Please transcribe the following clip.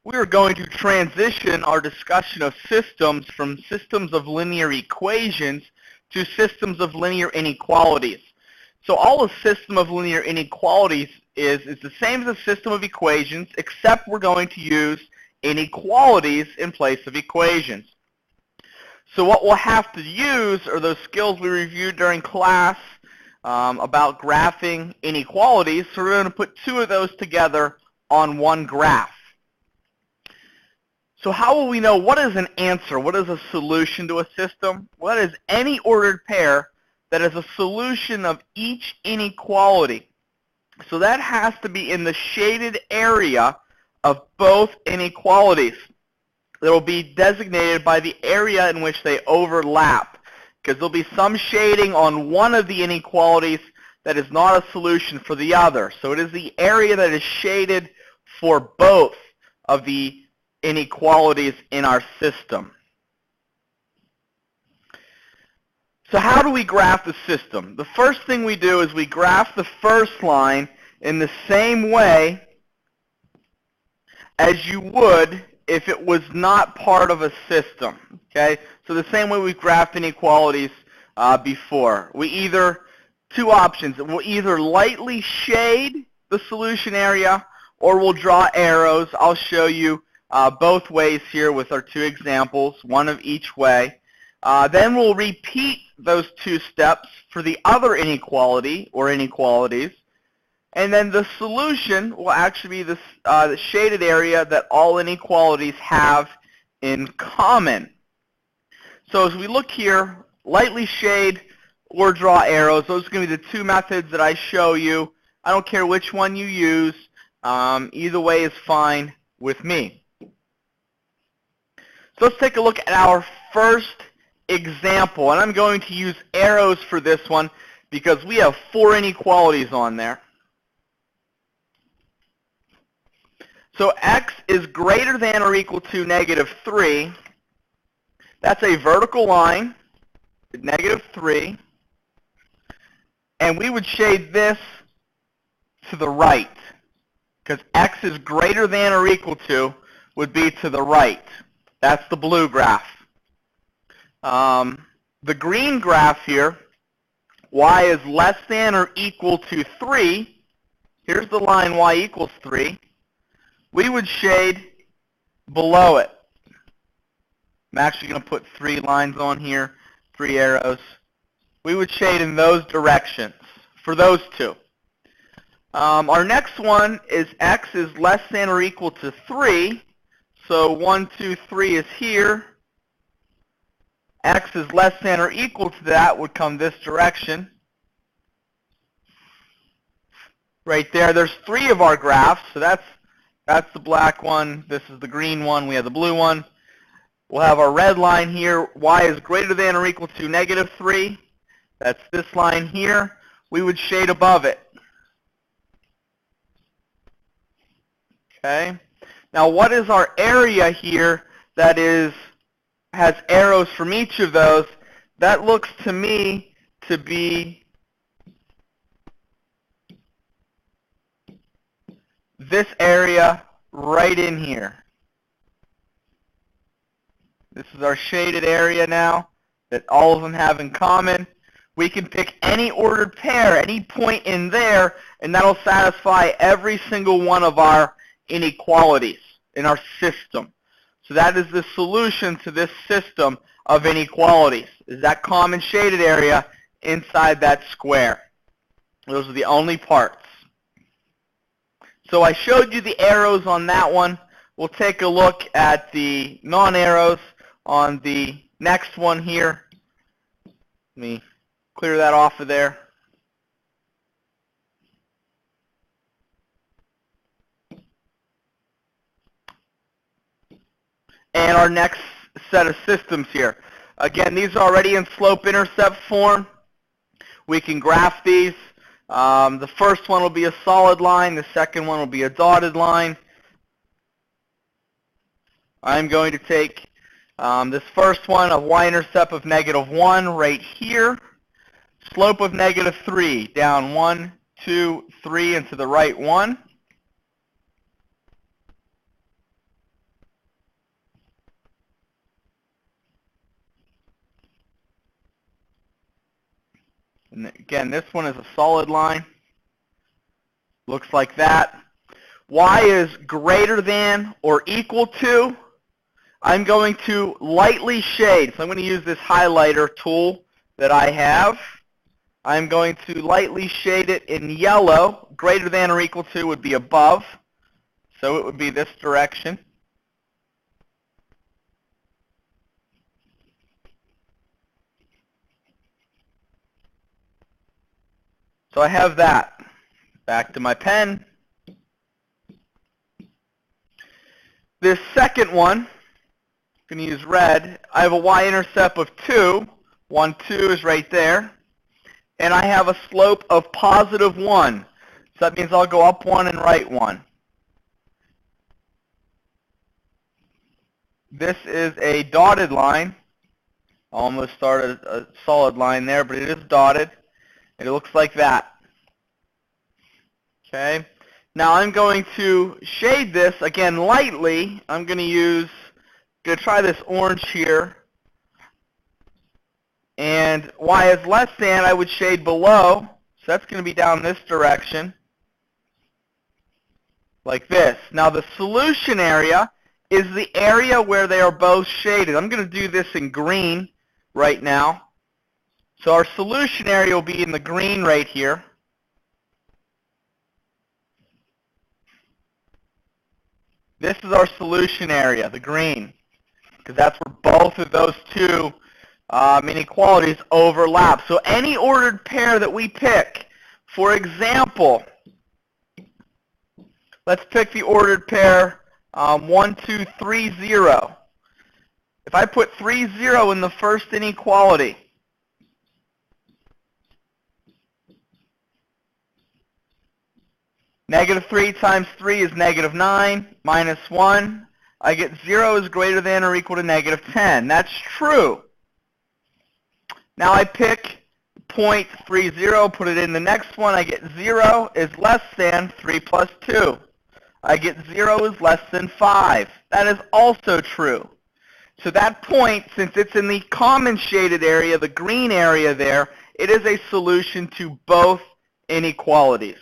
we are going to transition our discussion of systems from systems of linear equations to systems of linear inequalities. So all a system of linear inequalities is the same as a system of equations, except we're going to use inequalities in place of equations. So what we'll have to use are those skills we reviewed during class about graphing inequalities. So we're going to put two of those together on one graph. So how will we know what is an answer? What is a solution to a system? What is any ordered pair that is a solution of each inequality? So that has to be in the shaded area of both inequalities. That will be designated by the area in which they overlap, because there'll be some shading on one of the inequalities that is not a solution for the other. So it is the area that is shaded for both of the inequalities in our system. So how do we graph the system? The first thing we do is we graph the first line in the same way as you would if it was not part of a system. Okay? So the same way we've graphed inequalities before. Two options. We'll either lightly shade the solution area or we'll draw arrows. I'll show you both ways here with our two examples, one of each way. Then we'll repeat those two steps for the other inequality or inequalities. And then the solution will actually be the shaded area that all inequalities have in common. So as we look here, lightly shade or draw arrows, those are going to be the two methods that I show you. I don't care which one you use. Either way is fine with me. So let's take a look at our first example. And I'm going to use arrows for this one because we have 4 inequalities on there. So x is greater than or equal to -3. That's a vertical line, -3. And we would shade this to the right, because x is greater than or equal to would be to the right. That's the blue graph. The green graph here, y is less than or equal to 3. Here's the line y equals 3. We would shade below it. I'm actually going to put 3 lines on here, 3 arrows. We would shade in those directions for those two. Our next one is x is less than or equal to 3. So 1, 2, 3 is here. X is less than or equal to that would come this direction. Right there, there's 3 of our graphs. So that's the black one. This is the green one. We have the blue one. We'll have our red line here. Y is greater than or equal to -3. That's this line here. We would shade above it. Okay. Now what is our area here that has arrows from each of those? That looks to me to be this area right in here. This is our shaded area now that all of them have in common. We can pick any ordered pair, any point in there, and that'll satisfy every single one of our inequalities in our system. So that is the solution to this system of inequalities, is that common shaded area inside that square. Those are the only parts. So I showed you the arrows on that one. We'll take a look at the non-arrows on the next one here. Let me clear that off of there. And our next set of systems here. Again, these are already in slope-intercept form. We can graph these. The first one will be a solid line. The second one will be a dotted line. I'm going to take this first one, a y-intercept of -1 right here. Slope of -3, down 1, 2, 3, and to the right 1. And again, this one is a solid line. Looks like that. Y is greater than or equal to. I'm going to lightly shade. So I'm going to use this highlighter tool that I have. I'm going to lightly shade it in yellow. Greater than or equal to would be above. So it would be this direction. So I have that. Back to my pen. This second one, I'm going to use red. I have a y-intercept of 2. 1, 2 is right there. And I have a slope of positive 1. So that means I'll go up 1 and right 1. This is a dotted line. I almost started a solid line there, but it is dotted. It looks like that. Okay. Now I'm going to shade this again lightly. I'm going to try this orange here. And y is less than, I would shade below. So that's going to be down this direction. Like this. Now the solution area is the area where they are both shaded. I'm going to do this in green right now. So our solution area will be in the green right here. This is our solution area, the green, because that's where both of those two inequalities overlap. So any ordered pair that we pick, for example, let's pick the ordered pair 1, 2, 3, 0. If I put 3, 0 in the first inequality, negative 3 times 3 is negative 9, minus 1. I get 0 is greater than or equal to negative 10. That's true. Now I pick 0.30, put it in the next one. I get 0 is less than 3 plus 2. I get 0 is less than 5. That is also true. So that point, since it's in the common shaded area, the green area there, it is a solution to both inequalities.